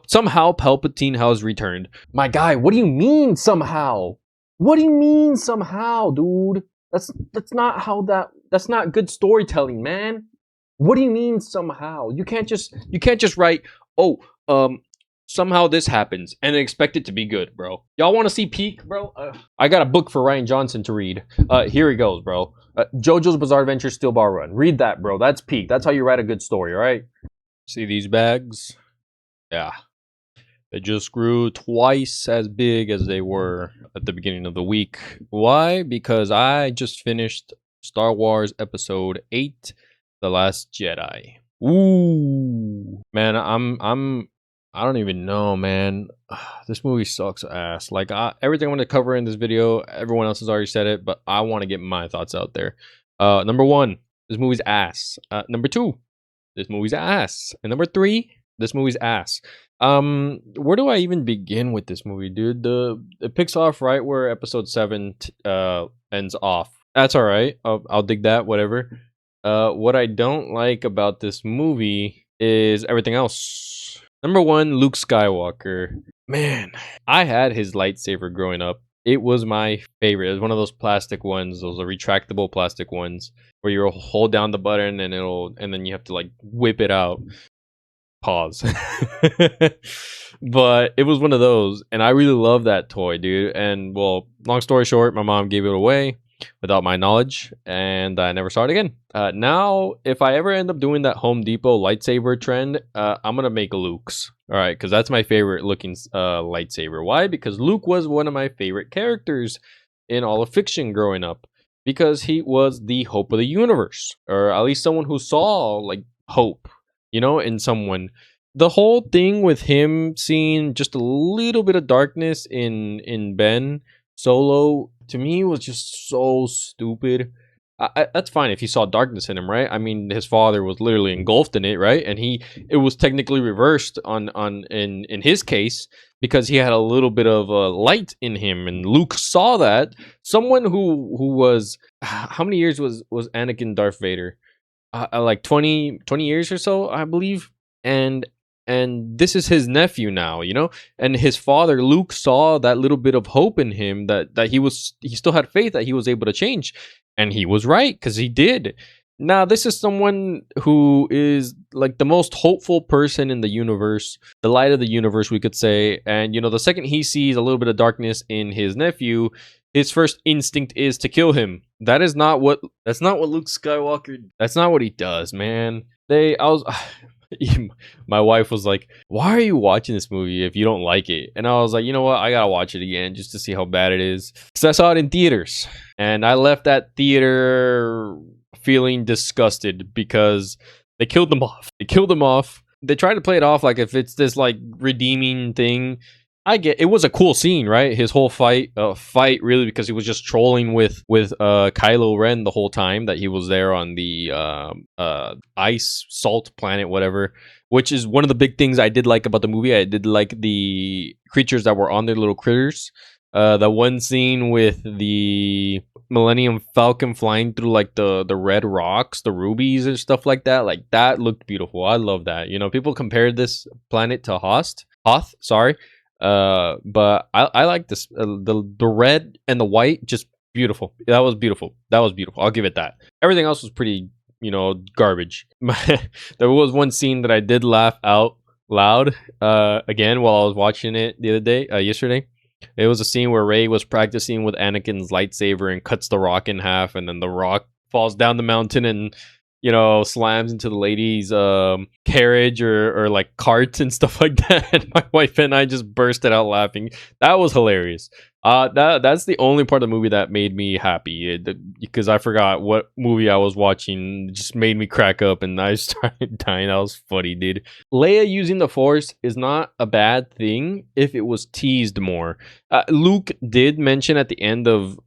Somehow Palpatine has returned. My guy, what do you mean somehow? What do you mean somehow, dude? That's not good storytelling, man. What do you mean somehow? You can't just write, oh, somehow this happens and expect it to be good, bro. Y'all want to see peak, bro? I got a book for Ryan Johnson to read. Here he goes, bro. JoJo's Bizarre Adventure Steel Ball Run. Read that, bro. That's peak. That's how you write a good story, all right? See these bags? Yeah. They just grew twice as big as they were at the beginning of the week. Why? Because I just finished Star Wars Episode 8, The Last Jedi. Ooh. Man, I don't even know, man. This movie sucks ass. Like, everything I want to cover in this video, everyone else has already said it, but I want to get my thoughts out there. Number 1, this movie's ass. Number 2, this movie's ass. And number 3, this movie's ass. Where do I even begin with this movie, dude? It picks off right where episode 7 ends off. That's all right. I'll dig that, whatever. What I don't like about this movie is everything else. Number 1, Luke Skywalker. Man, I had his lightsaber growing up. It was my favorite. It was one of those plastic ones, those retractable plastic ones, where you hold down the button and then you have to like whip it out. Pause. But it was one of those, and I really love that toy, dude. And well, long story short, my mom gave it away without my knowledge, and I never saw it again. Now, if I ever end up doing that Home Depot lightsaber trend, I'm gonna make a Luke's. All right, because that's my favorite looking lightsaber. Why? Because Luke was one of my favorite characters in all of fiction growing up, because he was the hope of the universe, or at least someone who saw like hope, you know, in someone. The whole thing with him seeing just a little bit of darkness in Ben Solo, to me, was just so stupid. That's fine if he saw darkness in him, right? I mean, his father was literally engulfed in it, right? And it was technically reversed in his case, because he had a little bit of a light in him, and Luke saw that. Someone who was, how many years was Anakin Darth Vader? Like 20 years or so, I believe. And this is his nephew now, you know, and his father Luke saw that little bit of hope in him, that he still had faith that he was able to change, and he was right, because he did. Now, this is someone who is like the most hopeful person in the universe, the light of the universe, we could say. And you know, the second he sees a little bit of darkness in his nephew, his first instinct is to kill him. That's not what Luke Skywalker, that's not what he does, man. My wife was like, why are you watching this movie if you don't like it? And I was like, you know what, I gotta watch it again just to see how bad it is, because I saw it in theaters, and I left that theater feeling disgusted because they killed them off. They tried to play it off like if it's this like redeeming thing. I get it was a cool scene, right? His whole fight really, because he was just trolling with Kylo Ren the whole time that he was there on the ice salt planet, whatever. Which is one of the big things I did like about the movie. I did like the creatures that were on their little critters. The one scene with the Millennium Falcon flying through like the red rocks, the rubies and stuff like that looked beautiful. I love that. You know, people compared this planet to Hoth. Sorry. But I like this, the red and the white, just beautiful. That was beautiful. I'll give it that. Everything else was pretty, you know, garbage. There was one scene that I did laugh out loud, again, while I was watching it yesterday. It was a scene where Rey was practicing with Anakin's lightsaber and cuts the rock in half, and then the rock falls down the mountain and, you know, slams into the lady's carriage or like carts and stuff like that. And my wife and I just bursted out laughing. That was hilarious. That's the only part of the movie that made me happy, because I forgot what movie I was watching. It just made me crack up and I started dying. That was funny, dude. Leia using the Force is not a bad thing if it was teased more. Luke did mention at the end of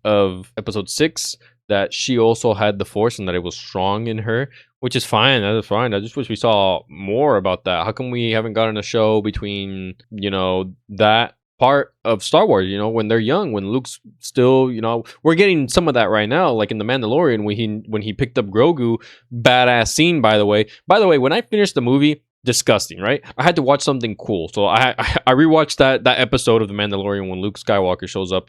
episode 6 that she also had the Force and that it was strong in her, which is fine. That is fine. I just wish we saw more about that. How come we haven't gotten a show between, you know, that part of Star Wars, you know, when they're young, when Luke's still, you know, we're getting some of that right now, like in The Mandalorian when he picked up Grogu. Badass scene, by the way. When I finished the movie, disgusting, right? I had to watch something cool, so I rewatched that episode of The Mandalorian when Luke Skywalker shows up.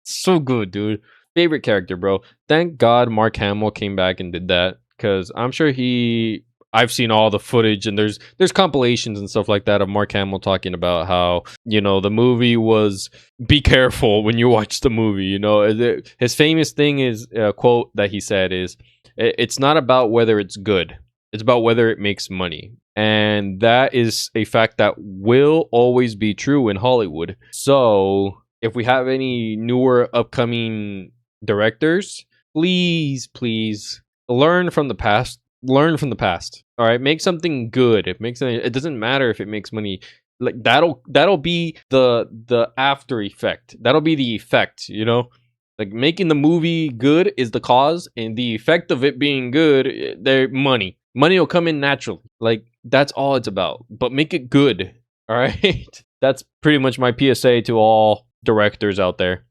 So good, dude. Favorite character, bro. Thank God Mark Hamill came back and did that, because I'm sure I've seen all the footage, and there's compilations and stuff like that of Mark Hamill talking about how the movie was. Be careful when you watch the movie. His famous thing is quote that he said is, "It's not about whether it's good; it's about whether it makes money." And that is a fact that will always be true in Hollywood. So if we have any newer upcoming directors, please learn from the past. Learn from the past. All right, make something good. It doesn't matter if it makes money. Like that'll be the after effect. That'll be the effect. Like making the movie good is the cause, and the effect of it being good, their money. Money will come in naturally. Like that's all it's about. But make it good. All right. That's pretty much my PSA to all directors out there.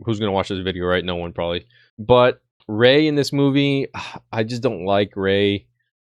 Who's gonna watch this video, right? No one probably. But Rey in this movie, I just don't like Rey.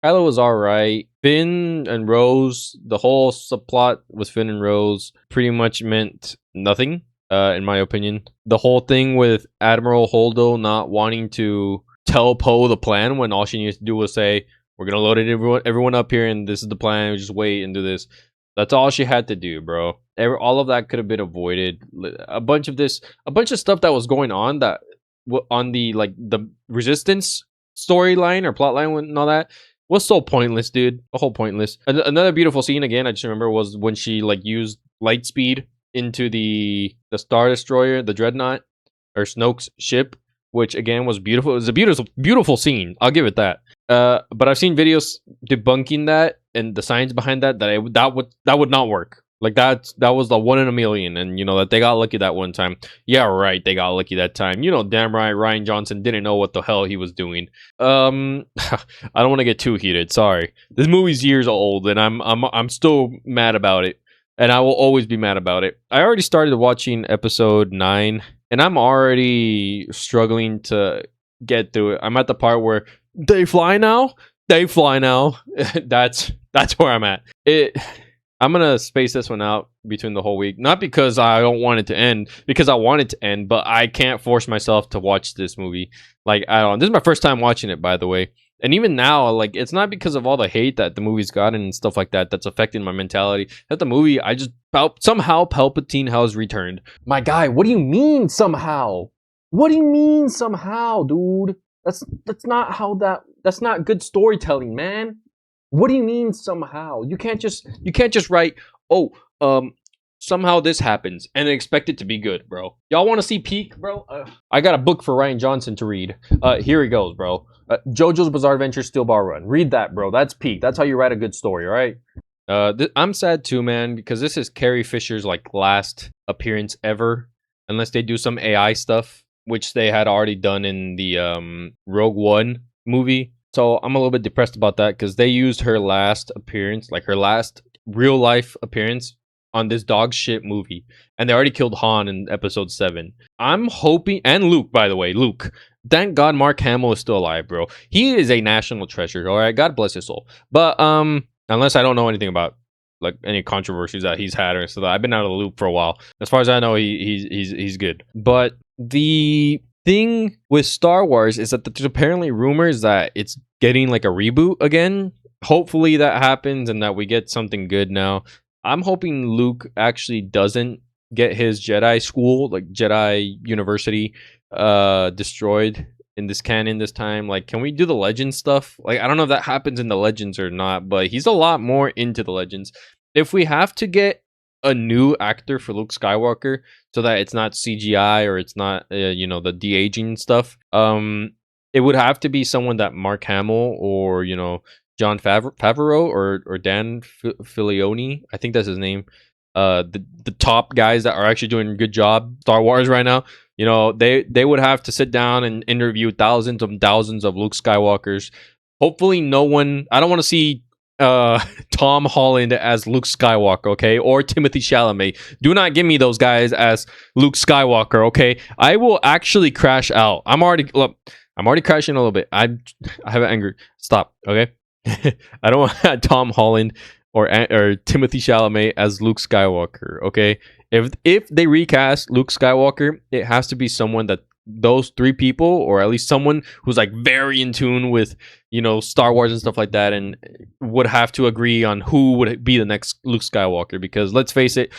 Kylo was alright. Finn and Rose, the whole subplot with Finn and Rose pretty much meant nothing, in my opinion. The whole thing with Admiral Holdo not wanting to tell Poe the plan when all she needed to do was say, "We're gonna load everyone up here, and this is the plan. Just wait and do this." That's all she had to do, bro. All of that could have been avoided. A bunch of stuff that was going on that on the Resistance storyline or plotline and all that was so pointless, dude. A whole pointless. Another beautiful scene, again, I just remember, was when she used light speed into the Star Destroyer, the Dreadnought, or Snoke's ship, which again was beautiful. It was a beautiful scene. I'll give it that. But I've seen videos debunking that and the science behind that that would not work. Like that was the 1 in a million, and that they got lucky that one time. Yeah, right, they got lucky that time. Damn right, Rian Johnson didn't know what the hell he was doing. I don't want to get too heated. Sorry, this movie's years old, and I'm still mad about it, and I will always be mad about it. I already started watching episode 9, and I'm already struggling to get through it. I'm at the part where they fly now. That's where I'm at. I'm gonna space this one out between the whole week, not because I don't want it to end, because I want it to end, but I can't force myself to watch this movie. Like, I don't. This is my first time watching it, by the way, and even now, it's not because of all the hate that the movie's gotten and stuff like that that's affecting my mentality. At the movie, I just somehow Palpatine has returned. My guy, what do you mean somehow? What do you mean somehow, dude? That's not good storytelling, man. What do you mean somehow? You can't just write, somehow this happens and expect it to be good, bro. Y'all want to see peak, bro? I got a book for Rian Johnson to read. Here he goes, bro. JoJo's Bizarre Adventure Steel Ball Run. Read that, bro. That's peak. That's how you write a good story, all right? I'm sad too, man, because this is Carrie Fisher's last appearance ever, unless they do some AI stuff, which they had already done in the Rogue One movie. So I'm a little bit depressed about that, because they used her last appearance, her last real life appearance, on this dog shit movie, and they already killed Han in episode 7. I'm hoping, and Luke, by the way, Luke. Thank God Mark Hamill is still alive, bro. He is a national treasure. All right, God bless his soul. But unless I don't know anything about any controversies that he's had or so, I've been out of the loop for a while. As far as I know, he's good. But the thing with Star Wars is that there's apparently rumors that it's getting a reboot again. Hopefully that happens and that we get something good now. I'm hoping Luke actually doesn't get his Jedi school, Jedi University, destroyed in this canon this time. Can we do the Legends stuff? I don't know if that happens in the Legends or not, but he's a lot more into the Legends. If we have to get a new actor for Luke Skywalker so that it's not CGI or it's not the de-aging stuff, it would have to be someone that Mark Hamill or John Favreau or Dan Filioni, I think that's his name, the top guys that are actually doing a good job Star Wars right now, they would have to sit down and interview thousands of Luke Skywalkers. Hopefully no one, I don't want to see Tom Holland as Luke Skywalker, okay, or Timothy Chalamet. Do not give me those guys as Luke Skywalker, okay? I will actually crash out. I'm already crashing a little bit. I have anger. Stop, okay? I don't want Tom Holland or Timothy Chalamet as Luke Skywalker. Okay, if they recast Luke Skywalker, it has to be someone that those three people, or at least someone who's like very in tune with Star Wars and stuff like that, and would have to agree on who would be the next Luke Skywalker. Because let's face it,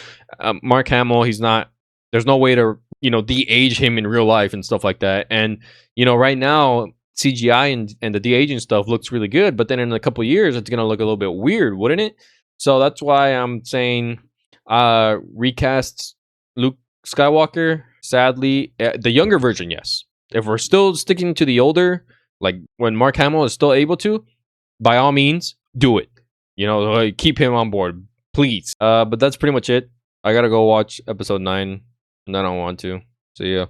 Mark Hamill, he's not. There's no way to de-age him in real life and stuff like that. And right now CGI and the de-aging stuff looks really good, but then in a couple of years it's gonna look a little bit weird, wouldn't it? So that's why I'm saying recast Luke Skywalker. Sadly, the younger version, yes. If we're still sticking to the older, like when Mark Hamill is still able to, by all means, do it. Keep him on board, please. But that's pretty much it. I gotta go watch episode 9, and I don't want to. So yeah.